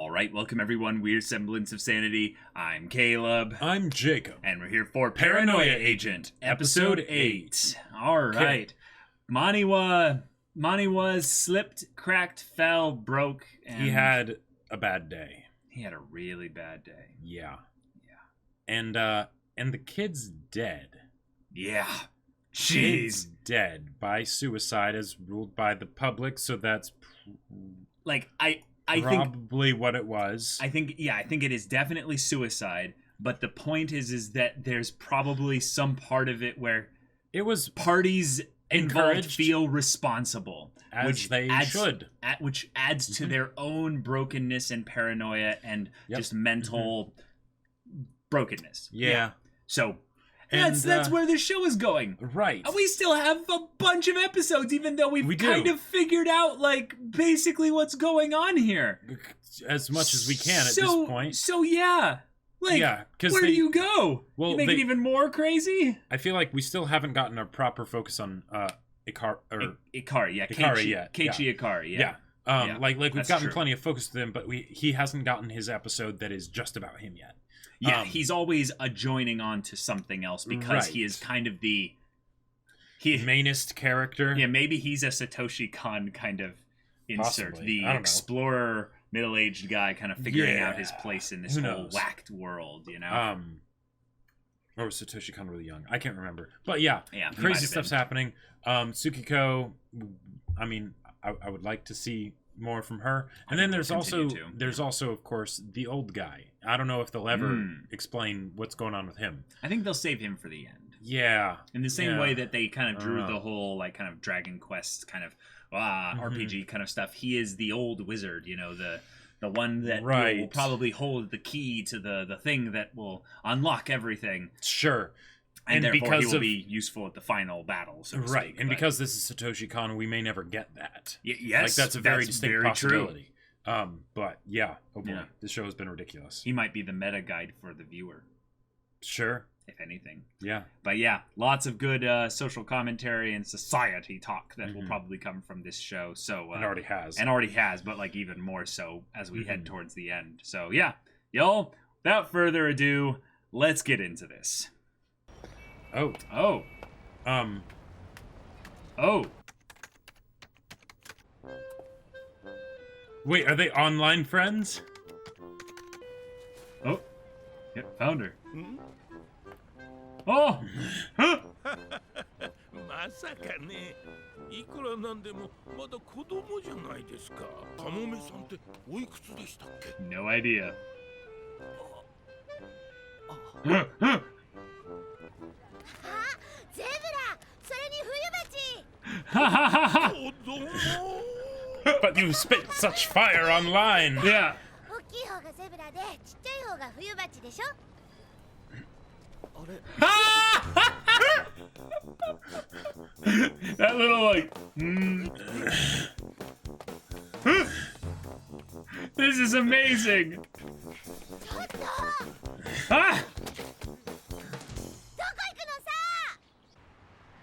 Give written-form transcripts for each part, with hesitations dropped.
All right, welcome everyone. We're Semblance of Sanity. I'm Caleb. I'm Jacob. And we're here for Paranoia Agent, Episode 8. All right. Mani was slipped, cracked, fell, broke. And he had a bad day. He had a really bad day. Yeah. And the kid's dead. Yeah. She's dead by suicide as ruled by the public, so that's I think probably what it was. I think it is definitely suicide, but the point is that there's probably some part of it where it was parties involved feel responsible, which adds to their own brokenness and paranoia and just mental brokenness. Yeah. So that's where the show is going. Right. And we still have a bunch of episodes, even though we kind of figured out, basically what's going on here. As much as we can at this point. So, yeah. Where do you go? Well, you make it even more crazy? I feel like we still haven't gotten a proper focus on Ikari yet. Keiichi Ikari, yeah. We've gotten plenty of focus with him, but he hasn't gotten his episode that is just about him yet. Yeah, he's always adjoining on to something else because he is kind of the mainest character. Yeah, maybe he's a Satoshi Kon kind of insert. Possibly. The explorer, middle-aged guy kind of figuring out his place in this whole whacked world, you know? Or was Satoshi Kon really young? I can't remember. But yeah crazy stuff's happening. Tsukiko, I mean, I would like to see more from her. And then there's also of course the old guy. I don't know if they'll ever explain what's going on with him. I think they'll save him for the end. Yeah. In the same way that they kind of drew the whole kind of Dragon Quest kind of RPG kind of stuff. He is the old wizard, you know, the one that will probably hold the key to the thing that will unlock everything. Sure. And therefore he will be useful at the final battle, so to speak. And because this is Satoshi Kon, we may never get that. Yes. That's a very distinct possibility. True. But yeah, this show has been ridiculous. He might be the meta guide for the viewer. Sure. If anything. Yeah. But yeah, lots of good social commentary and society talk that will probably come from this show. So and already has. But even more so as we head towards the end. So yeah, y'all, without further ado, let's get into this. Oh. Wait, are they online friends? Oh. Yep, found her. Oh! Huh? まさかね、いくらなんでもまだ子供じゃないですか。カモメさんっておいくつでしたっけ? No idea. But you spit such fire online. Yeah. That little This is amazing.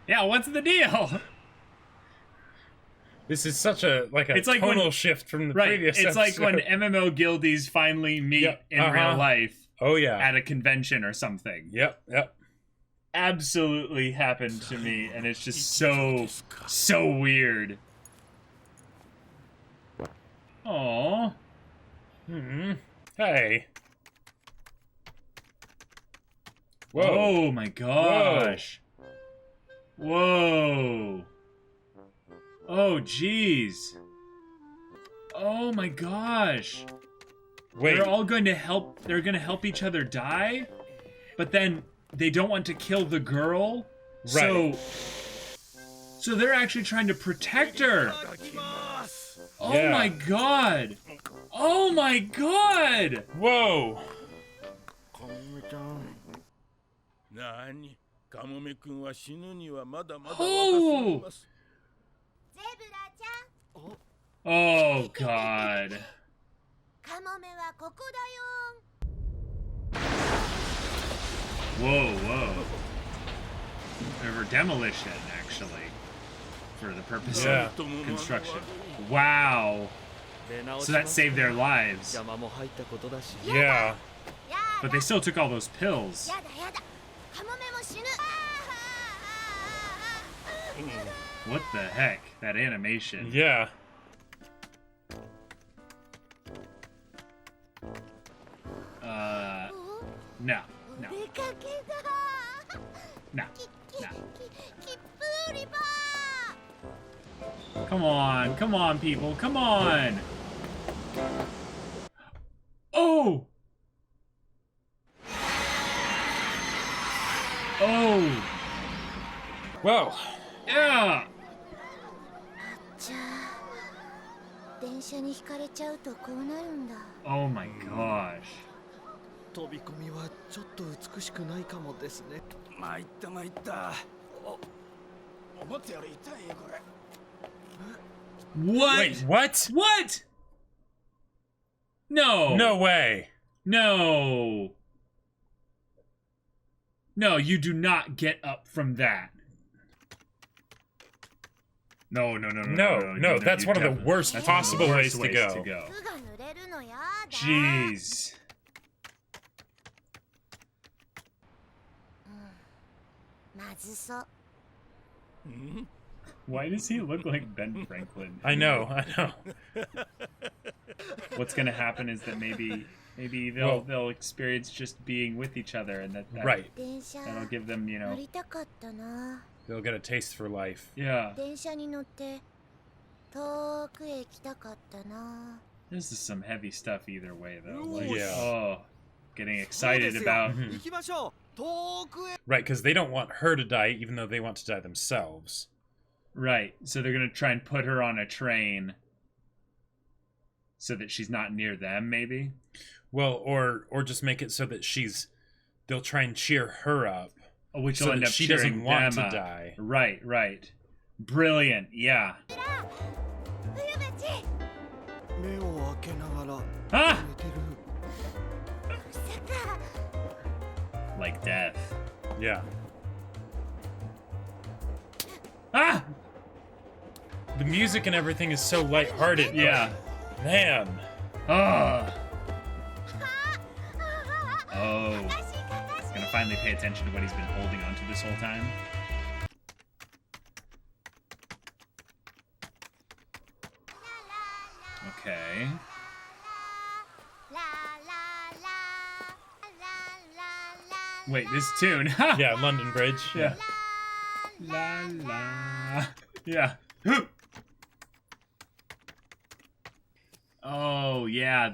Yeah, what's the deal? This is such a tonal shift from the previous episode. It's like when MMO guildies finally meet in real life. Oh yeah. At a convention or something. Yep. Absolutely happened to me, and it's just so weird. Aww. Hey. Whoa. Oh my gosh. Whoa. Oh jeez. Oh my gosh. Wait. They're all going to help. They're going to help each other die, but then they don't want to kill the girl. Right. So they're actually trying to protect her. Oh my god. Oh my god. Whoa. Oh god. Whoa. Or demolition, actually, for the purpose of construction. Wow. So that saved their lives. Yeah. But they still took all those pills. What the heck? That animation. Yeah. No. No. No. No. Come on. Come on, people. Come on. Oh! Oh! Whoa. Yeah! Oh my gosh. 飛び込みはちょっと美しくないかもですね。参った参った。思ったより痛いよこれ。What? Wait, what? What? No. No way. No. No, you do not get up from that. No. No, that's one of the worst possible ways to go. Jeez. Why does he look like Ben Franklin? I know. What's gonna happen is that maybe they'll experience just being with each other, and right. That'll give them, you know. They'll get a taste for life. Yeah. This is some heavy stuff either way, though. Like, yeah. Oh, getting excited about. Right, because they don't want her to die, even though they want to die themselves. Right, so they're gonna try and put her on a train so that she's not near them, maybe. Well, or just make it so that they'll try and cheer her up, which will so end up she cheering doesn't want them to up. die. Right. Brilliant, yeah. Ah! Like death. Yeah. Ah! The music and everything is so lighthearted. Yeah. Man. Oh. He's gonna finally pay attention to what he's been holding onto this whole time. Okay. Wait, this tune. Yeah, London Bridge. Yeah. La la. Yeah. Oh, yeah,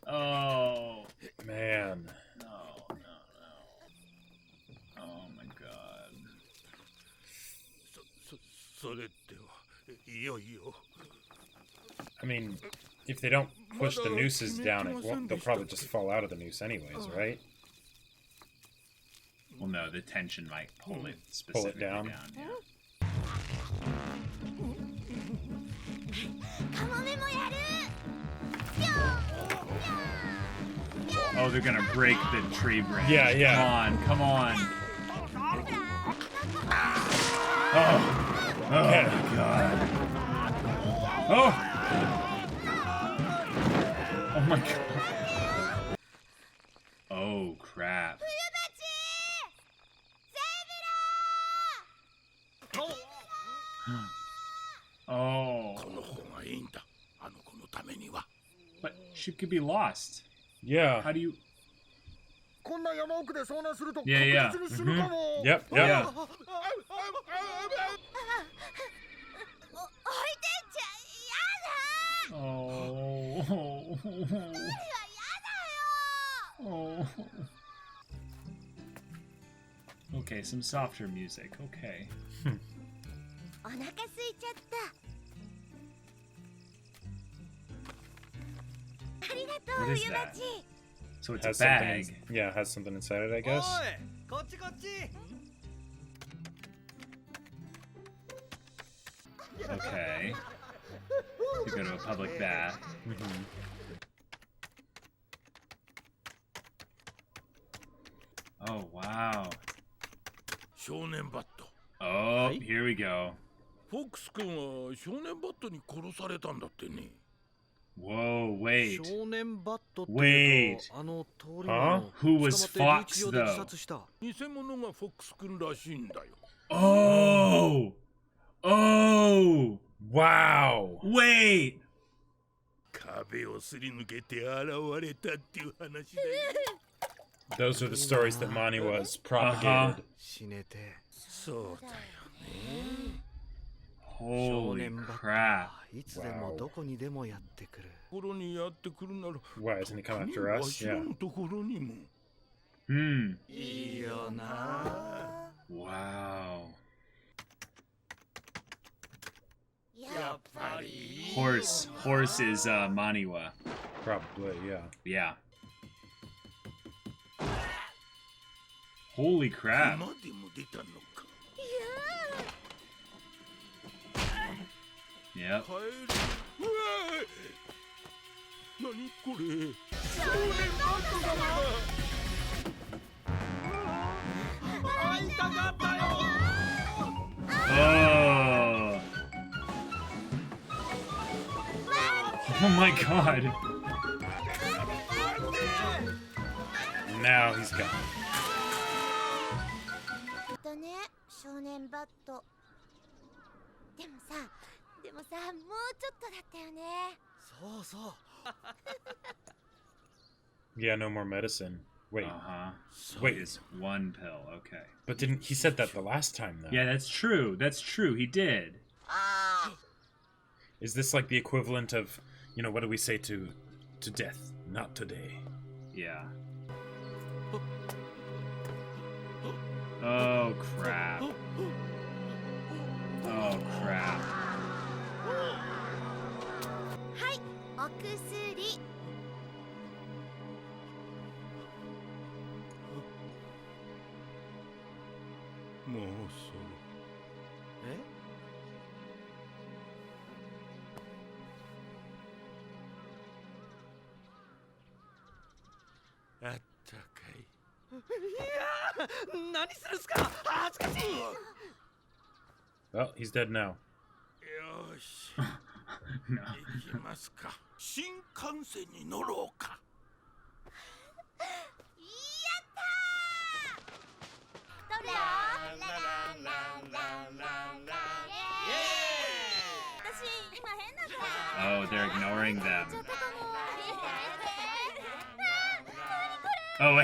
Oh. Man. No. Oh my god. I mean, if they don't push the nooses down, they'll probably just fall out of the noose anyways, right? Well, no, the tension might pull it specifically down. Yeah. Oh, they're gonna break the tree branch. Yeah. Come on. Oh Okay. my god. Oh my god. Oh crap. Oh. But she could be lost. Yeah. How do you... Yeah. Yeah. Yep. Yeah. Oh. Oh. Okay, some softer music. Okay. What is that? So it's a bag. Yeah, it has something inside it, I guess. Okay. You go to a public bath. Mm-hmm. Oh, wow. Oh, here we go. Whoa, wait. Wait. Huh? Who was Fox, though? Oh! Oh! Wow! Wait! Those are the stories that Mani was propagated. Holy crap. Wow. Why, isn't he coming after us? Yeah. Wow. Horse is Maniwa. Probably, yeah. Yeah. Holy crap. Yep. Oh. Oh my god. Now he's gone. 少年バット。でもさ、もうちょっとだったよね。そうそう。Yeah, no more medicine. Wait. Wait, is one pill. Okay. But didn't he said that the last time though? Yeah, that's true. That's true. He did. Is this like the equivalent of, you know, what do we say to death? Not today. Yeah. Oh crap. Oh crap. はい、お薬。もうそう。え？あったかい。いやー、何するんすか？恥ずかしい。Well, he's dead now. よし。行きますか。新幹線に乗ろうか。やったー。ララララララ。私今変な顔。Oh, they're ignoring them. Oh,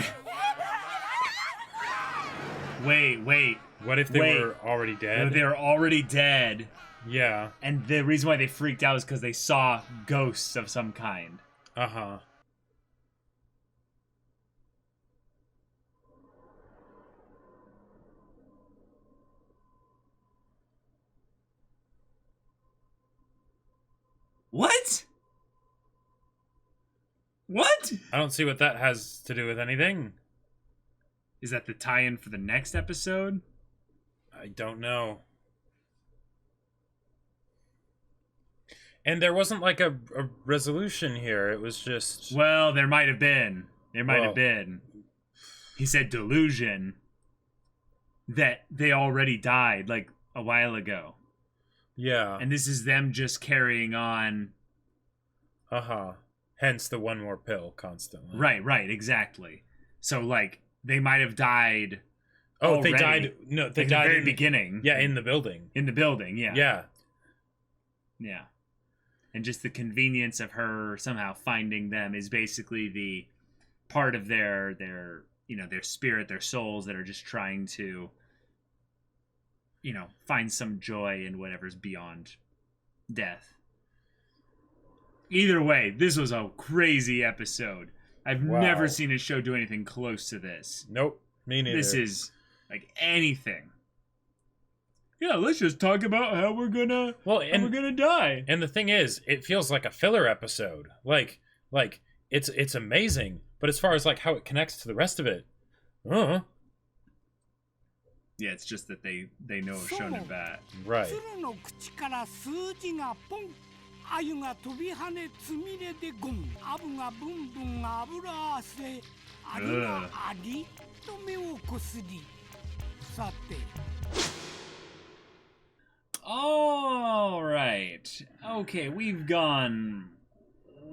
wait. What if they were already dead? They're already dead. Yeah. And the reason why they freaked out is because they saw ghosts of some kind. Uh-huh. What? What? I don't see what that has to do with anything. Is that the tie-in for the next episode? I don't know. And there wasn't like a resolution here. It was just... Well, there might have been. Have been. He said delusion. That they already died, like, a while ago. Yeah. And this is them just carrying on. Uh-huh. Hence the one more pill constantly. Right, exactly. So, like, they might have died... Oh, already. they died... No, they like died the very in beginning. Yeah, in the building. In the building, yeah. Yeah. Yeah. And just the convenience of her somehow finding them is basically the part of their spirit, their souls that are just trying to, find some joy in whatever's beyond death. Either way, this was a crazy episode. I've never seen a show do anything close to this. Nope, me neither. This is like anything. Yeah, let's just talk about how we're gonna die. And the thing is, it feels like a filler episode. Like it's amazing, but as far as like how it connects to the rest of it, yeah, it's just that they know of Shonen Bat. Right. あゆが飛び跳ねつみれでゴンアブがブンブン油あせありがありと目をこすりさて All right. Okay, we've gone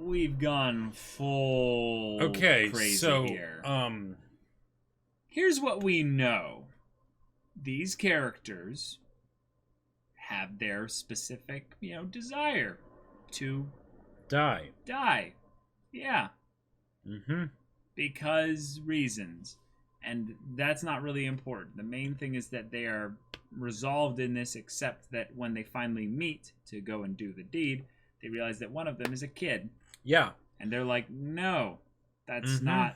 we've gone full crazy here. Here's what we know. These characters have their specific, desire to die. Yeah. Because reasons. And that's not really important. The main thing is that they are resolved in this, except that when they finally meet to go and do the deed, they realize that one of them is a kid. Yeah. And they're like, no, that's not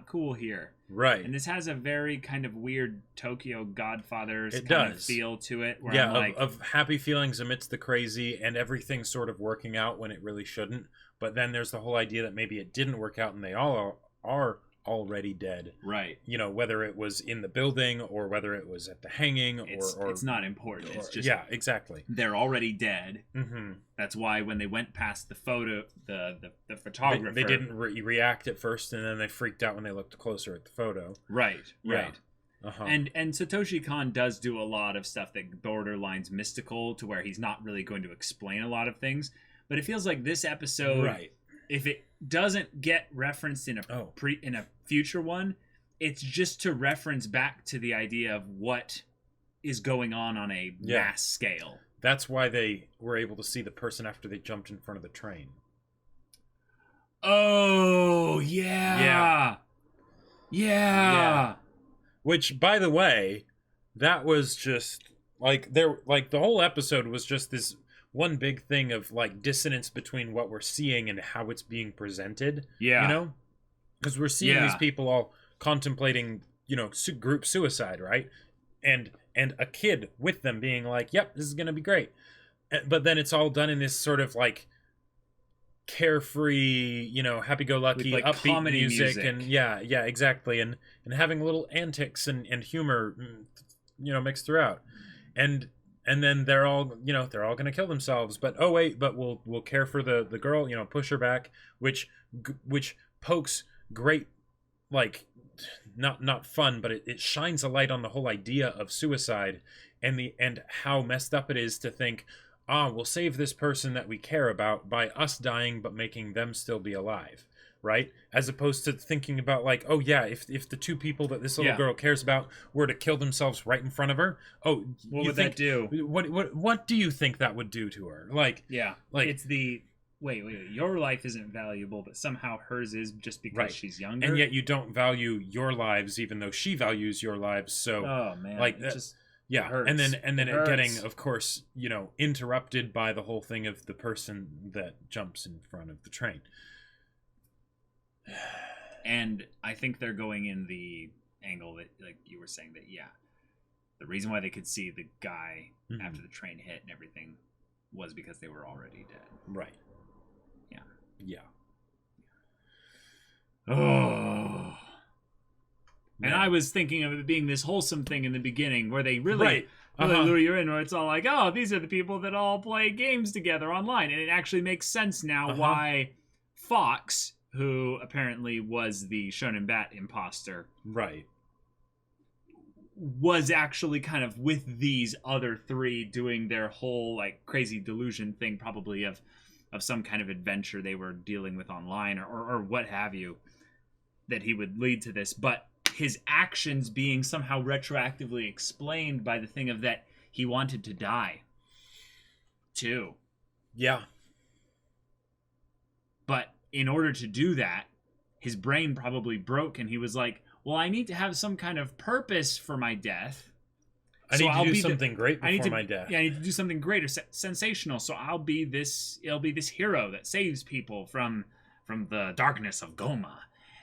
cool here. Right. And this has a very kind of weird Tokyo Godfathers kind of feel to it. Where I'm like, of happy feelings amidst the crazy and everything sort of working out when it really shouldn't. But then there's the whole idea that maybe it didn't work out and they all are already dead. Right. Whether it was in the building or whether it was at the hanging or it's not important. It's just exactly. They're already dead. That's why when they went past the photo, the photographer, they didn't react at first, and then they freaked out when they looked closer at the photo. Right. Yeah. And Satoshi Kon does do a lot of stuff that borderlines mystical, to where he's not really going to explain a lot of things. But it feels like this episode, if it doesn't get referenced in a future one, it's just to reference back to the idea of what is going on a mass scale. That's why they were able to see the person after they jumped in front of the train. Oh, yeah. Which, by the way, that was just the whole episode was just this one big thing of dissonance between what we're seeing and how it's being presented. Yeah. Because we're seeing these people all contemplating, group suicide, right? And a kid with them being like, yep, this is going to be great. But then it's all done in this sort of carefree, happy-go-lucky, upbeat music. And yeah, exactly. And having little antics and humor, mixed throughout. And then they're all going to kill themselves. But we'll care for the girl, push her back, which pokes great, not fun, but it shines a light on the whole idea of suicide and how messed up it is to think, we'll save this person that we care about by us dying but making them still be alive, right? As opposed to thinking about if the two people that this little girl cares about were to kill themselves right in front of her, what would that do? What do you think that would do to her? It's the wait, your life isn't valuable, but somehow hers is, just because she's younger. And yet you don't value your lives, even though she values your lives. So, it just hurts. and then it getting, of course, interrupted by the whole thing of the person that jumps in front of the train. And I think they're going in the angle that, like you were saying, that the reason why they could see the guy after the train hit and everything was because they were already dead. Right. Yeah. Oh. And I was thinking of it being this wholesome thing in the beginning where they really lure you in, where it's all like, oh, these are the people that all play games together online. And it actually makes sense now why Fox, who apparently was the Shonen Bat imposter, was actually kind of with these other three doing their whole crazy delusion thing, probably of some kind of adventure they were dealing with online or what have you, that he would lead to this. But his actions being somehow retroactively explained by the thing of that he wanted to die too. Yeah. But in order to do that, his brain probably broke and he was like, well, I need to have some kind of purpose for my death. I need to do something great before my death. Yeah, I need to do something great or sensational. So I'll be this hero that saves people from the darkness of Goma.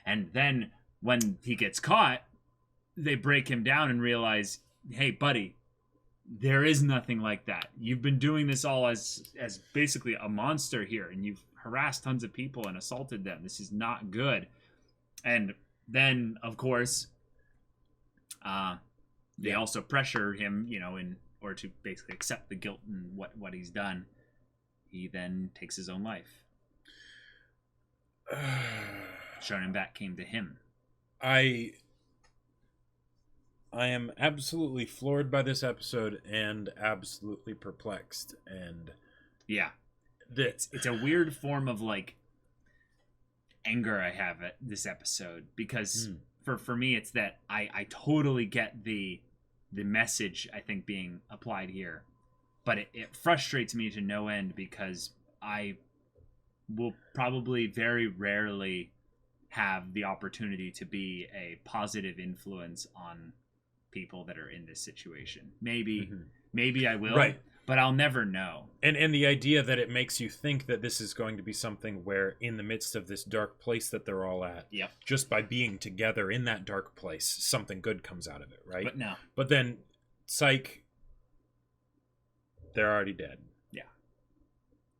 And then when he gets caught, they break him down and realize, hey, buddy, there is nothing like that. You've been doing this all as basically a monster here, and you've harassed tons of people and assaulted them. This is not good. And then, of course, they also pressure him, in order to basically accept the guilt and what he's done. He then takes his own life. Shonen Bat came to him. I am absolutely floored by this episode and absolutely perplexed. And it's a weird form of like anger I have at this episode, because for me it's that I totally get the message I think being applied here, but it frustrates me to no end, because I will probably very rarely have the opportunity to be a positive influence on people that are in this situation. Maybe I will, right, but I'll never know. And the idea that it makes you think that this is going to be something where in the midst of this dark place that they're all at, just by being together in that dark place, something good comes out of it, right? But no. But then, psych, they're already dead.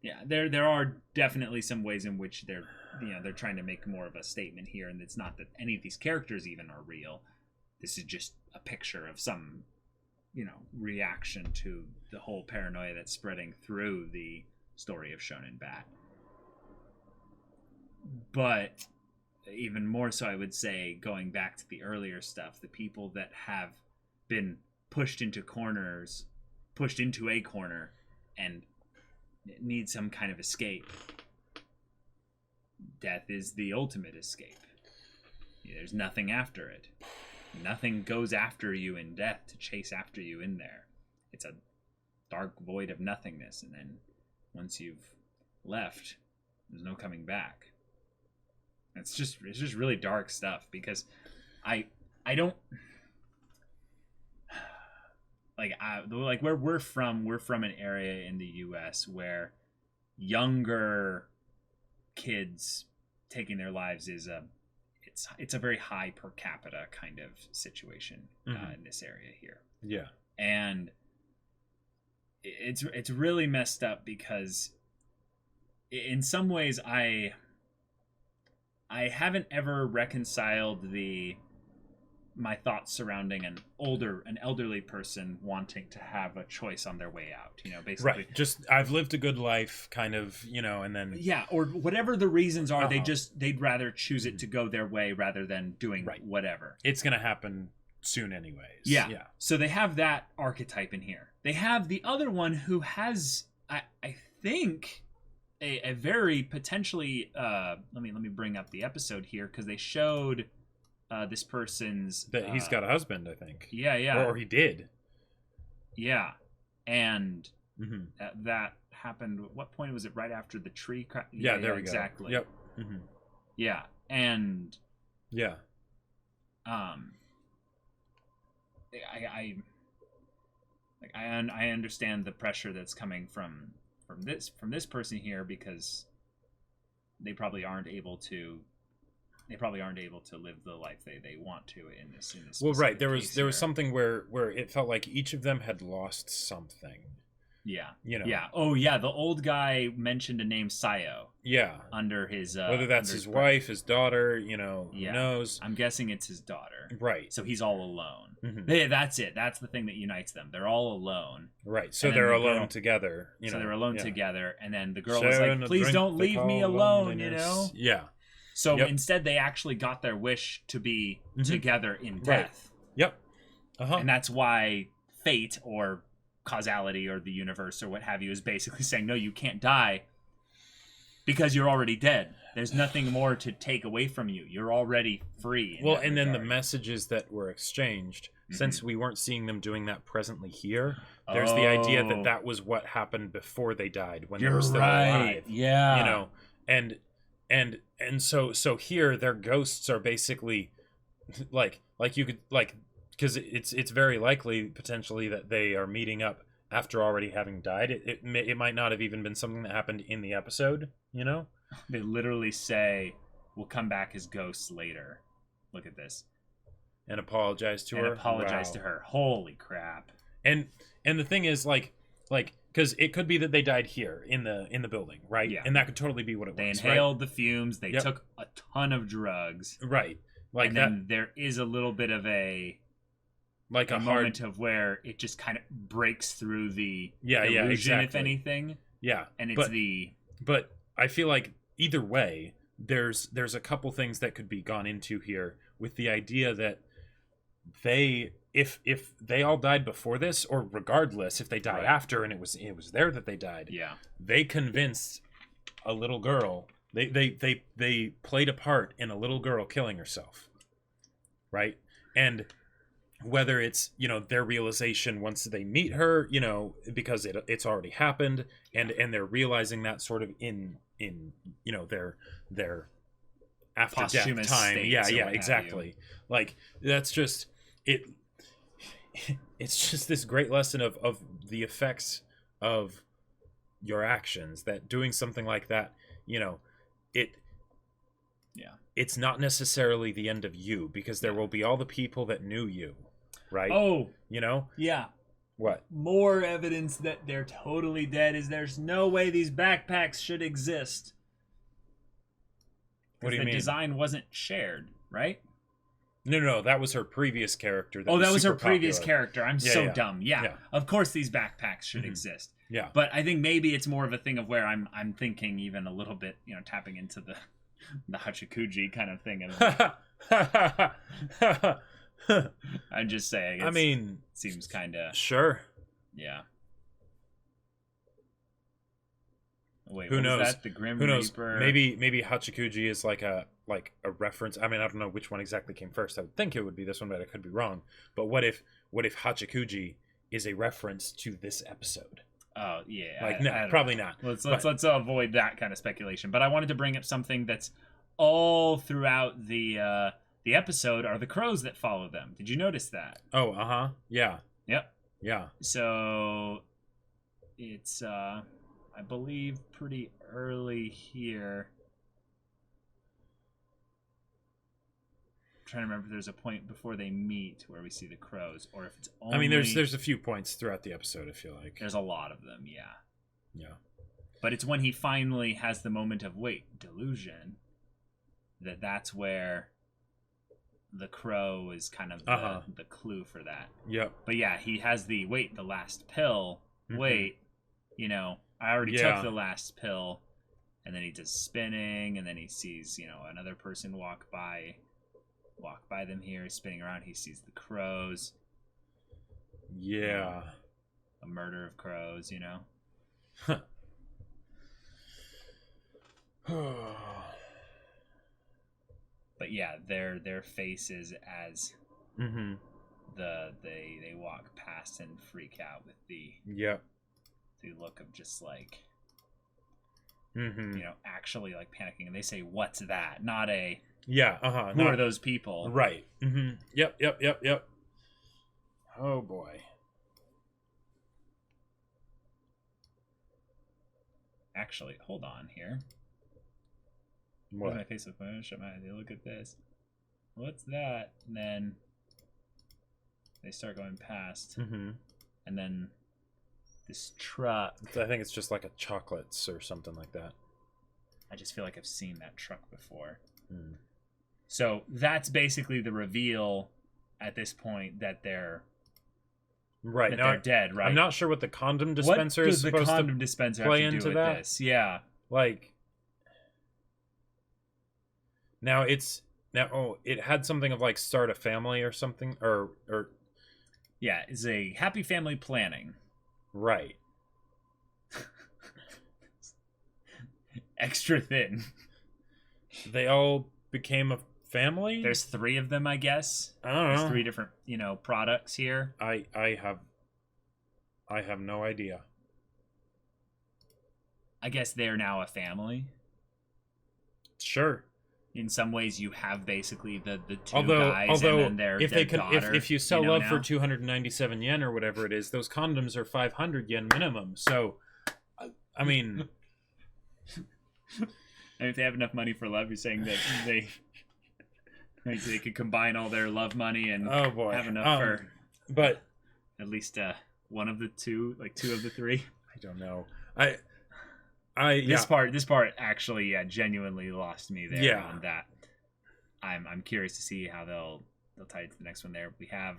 Yeah, there are definitely some ways in which they're trying to make more of a statement here, and it's not that any of these characters even are real. This is just a picture of some, reaction to the whole paranoia that's spreading through the story of Shonen Bat. But even more so, I would say, going back to the earlier stuff, the people that have been pushed into a corner and need some kind of escape. Death is the ultimate escape. There's nothing after it. Nothing goes after you in death to chase after you in there. It's a dark void of nothingness, and then once you've left, there's no coming back. It's just really dark stuff, because I don't like where we're from an area in the US where younger kids taking their lives is it's a very high per capita kind of situation in this area here. Yeah. And it's really messed up, because in some ways I haven't ever reconciled my thoughts surrounding an elderly person wanting to have a choice on their way out, basically. Right. Just, I've lived a good life, kind of, and then... Yeah, or whatever the reasons are, they'd rather choose it to go their way rather than doing whatever. It's going to happen soon anyways. Yeah. So they have that archetype in here. They have the other one who has, I think... A very potentially let me bring up the episode here, because they showed this person's that he's got a husband, I think. Yeah. Or he did. Yeah. And that happened, what point was it? Right after the tree crash? Yeah, there we go. Exactly. Yep. Yeah. And I understand the pressure that's coming from this person here, because they probably aren't able to live the life they want to in this well, right, there was something where it felt like each of them had lost something. Yeah. Yeah. Oh yeah, the old guy mentioned a name, Sayo. Yeah. Under his whether that's his wife, his daughter, who knows. I'm guessing it's his daughter. Right. So he's all alone. That's it. That's the thing that unites them. They're all alone. Right. So they're alone together. So they're alone together, and then the girl was like, "Please don't leave me alone," Yeah. So instead, they actually got their wish to be together in death. Yep. And that's why fate or causality or the universe or what have you is basically saying, no, you can't die because you're already dead. There's nothing more to take away from you. You're already free. Well, and then the messages that were exchanged, since we weren't seeing them doing that presently here, there's the idea that was what happened before they died, when they were still alive. Yeah. And so here their ghosts are basically like you could because it's very likely potentially that they are meeting up after already having died. It might not have even been something that happened in the episode, They literally say, "We'll come back as ghosts later." Look at this. And apologize to her. To her. Holy crap. And the thing is, because it could be that they died here in the building, right? Yeah. And that could totally be what it was. They inhaled the fumes. They took a ton of drugs. Right. And then there is a little bit of a moment of where it just kind of breaks through the illusion, exactly. if anything. Yeah. And it's But I feel like either way, there's a couple things that could be gone into here with the idea that they if they all died before this, or regardless, if they died after and it was there that they died, they convinced a little girl. They played a part in a little girl killing herself, right? And whether it's, you know, their realization once they meet her, you know, because it's already happened, and they're realizing that sort of in you know, their after death time. Yeah, exactly. Like, that's just it. It's just this great lesson of the effects of your actions, that doing something like that, you know, it's not necessarily the end of you, because there will be all the people that knew you, right? Oh, you know? Yeah. What? More evidence that they're totally dead is there's no way these backpacks should exist. What do you mean? The design wasn't shared, right? No, that was her previous character. That was her previous character. I'm so dumb. Yeah, of course these backpacks should exist. Yeah, but I think maybe it's more of a thing of where I'm thinking even a little bit, you know, tapping into the Hachikuji kind of thing. I'm just saying. I mean, seems kind of sure. Yeah. Wait, who knows? That? The Grim Reaper? Maybe Hachikuji is like a reference. I mean, I don't know which one exactly came first. I would think it would be this one, but I could be wrong. But what if Hachikuji is a reference to this episode? Oh yeah, like no, probably not. Let's avoid that kind of speculation. But I wanted to bring up something that's all throughout the episode are the crows that follow them. Did you notice that? Oh, yeah. Yep. Yeah. So it's I believe pretty early here. I'm trying to remember if there's a point before they meet where we see the crows, or if it's only... I mean, there's a few points throughout the episode, I feel like. There's a lot of them, yeah. Yeah. But it's when he finally has the moment of, wait, delusion, that's where the crow is kind of the clue for that. Yep. But yeah, he has the last pill. Wait, you know, I already took the last pill. And then he does spinning, and then he sees, you know, another person walk by them here. He's spinning around. He sees the crows. Yeah. A murder of crows, you know. But yeah, their faces as they walk past and freak out with the look of just like you know, actually like panicking, and they say, "What's that?" Not a who are those people? Right. Yep. Oh boy. Actually, hold on here. What? My face up. Shut my eyes. Look at this. What's that? And then they start going past, and then this truck. I think it's just like a chocolates or something like that. I just feel like I've seen that truck before. So that's basically the reveal at this point that they're they're dead, right? I'm not sure what the condom dispenser is supposed to play into that. What does the condom dispenser have to do with this? Yeah. Like, now it had something of like start a family or something, or yeah, it's a happy family planning. Right. Extra thin. They all became a family? There's 3 of them, I guess. I don't know. There's 3 different, you know, products here. I have no idea. I guess they're now a family. Sure. In some ways, you have basically the 2 guys and then their daughter. If you sell love for 297 yen or whatever it is, those condoms are 500 yen minimum. So, I mean, and if they have enough money for love, you're saying that they could combine all their love money and have enough for, but at least one of the 2, like 2 of the 3. I don't know. This part actually genuinely lost me there on that. I'm curious to see how they'll tie it to the next one. There we have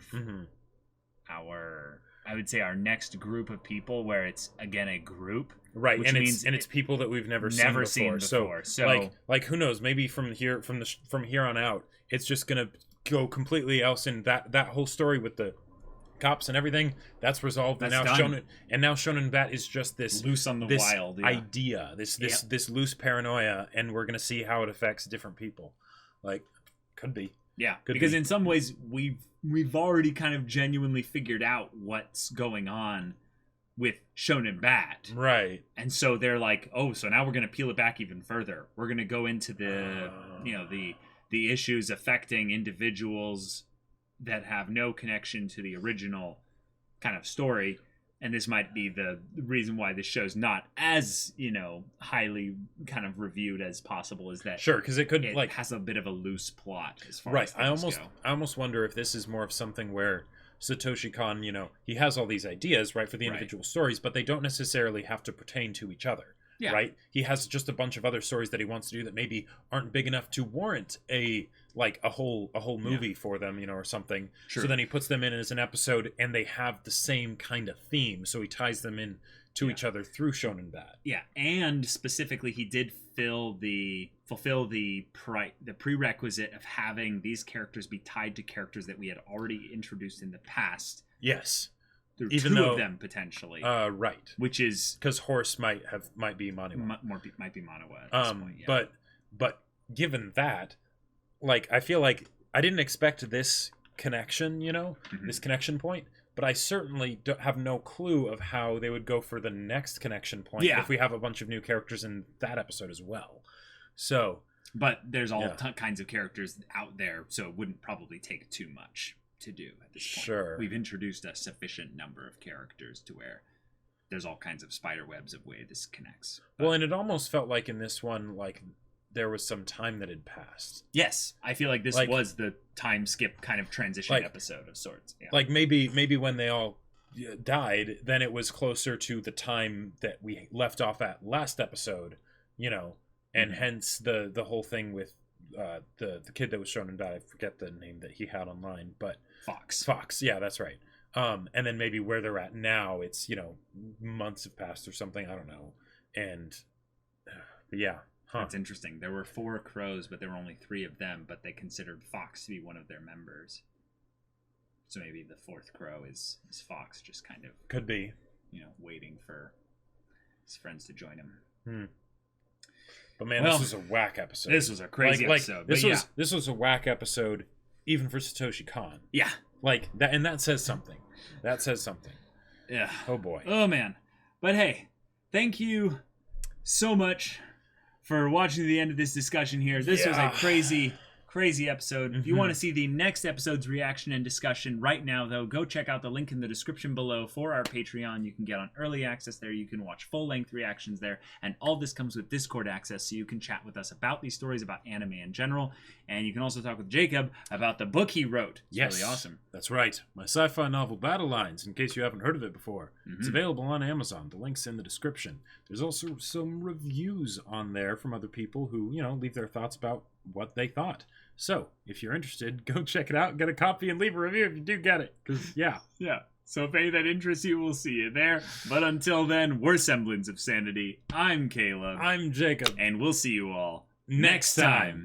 I would say our next group of people where it's again a group, right? And it's people that we've never seen before. So like who knows? Maybe from here on out, it's just gonna go completely else in that whole story with the cops and everything. That's resolved. That's and done. now Shonen Bat is just this loose on the this wild idea, this loose paranoia, and we're gonna see how it affects different people. Like, could be. Yeah, because in some ways we've already kind of genuinely figured out what's going on with Shonen Bat. Right. And so they're like, oh, so now we're going to peel it back even further. We're going to go into the the issues affecting individuals that have no connection to the original kind of story. And this might be the reason why this show's not as, highly kind of reviewed as possible, is that sure, because it has a bit of a loose plot as far as things go. I almost wonder if this is more of something where Satoshi Kon, he has all these ideas, right, for the individual stories, but they don't necessarily have to pertain to each other. Yeah. Right? He has just a bunch of other stories that he wants to do that maybe aren't big enough to warrant a whole movie for them, or something. Sure. So then he puts them in as an episode, and they have the same kind of theme, so he ties them in to each other through Shonen Bat. Yeah, and specifically he did fulfill the prerequisite of having these characters be tied to characters that we had already introduced in the past. Yes. Even two of them potentially, right? Which is because Horse might be Manawa, might be Manawa at this point. Yeah. But given that, I feel like I didn't expect this connection, this connection point, but I certainly have no clue of how they would go for the next connection point if we have a bunch of new characters in that episode as well. So, but there's all kinds of characters out there, so it wouldn't probably take too much to do at this point. Sure. We've introduced a sufficient number of characters to where there's all kinds of spider webs of way this connects. Well, and it almost felt like in this one, there was some time that had passed. Yes, I feel like this was the time skip kind of transition episode of sorts. Yeah. Maybe when they all died, then it was closer to the time that we left off at last episode, and hence the whole thing with the kid that was shown in Bat. I forget the name that he had online, but Fox, yeah, that's right. And then maybe where they're at now, it's months have passed or something, I don't know. And yeah, that's interesting. There were 4 crows, but there were only 3 of them, but they considered Fox to be one of their members. So maybe the 4th crow is Fox, just kind of could be, waiting for his friends to join him. But man, this was a whack episode. This was a crazy episode. This was a whack episode, even for Satoshi Kon. Yeah, that, and that says something. That says something. Yeah. Oh boy. Oh man. But hey, thank you so much for watching to the end of this discussion here. This was a crazy episode. If you want to see the next episode's reaction and discussion right now, though, go check out the link in the description below for our Patreon. You can get on early access there. You can watch full-length reactions there. And all this comes with Discord access, so you can chat with us about these stories, about anime in general. And you can also talk with Jacob about the book he wrote. It's really awesome. That's right. My sci-fi novel, Battle Lines, in case you haven't heard of it before. It's available on Amazon. The link's in the description. There's also some reviews on there from other people who, leave their thoughts about what they thought. So, if you're interested, go check it out, get a copy, and leave a review if you do get it. Yeah. So if any that interests you, we'll see you there. But until then, we're Semblance of Sanity. I'm Caleb. I'm Jacob. And we'll see you all next time.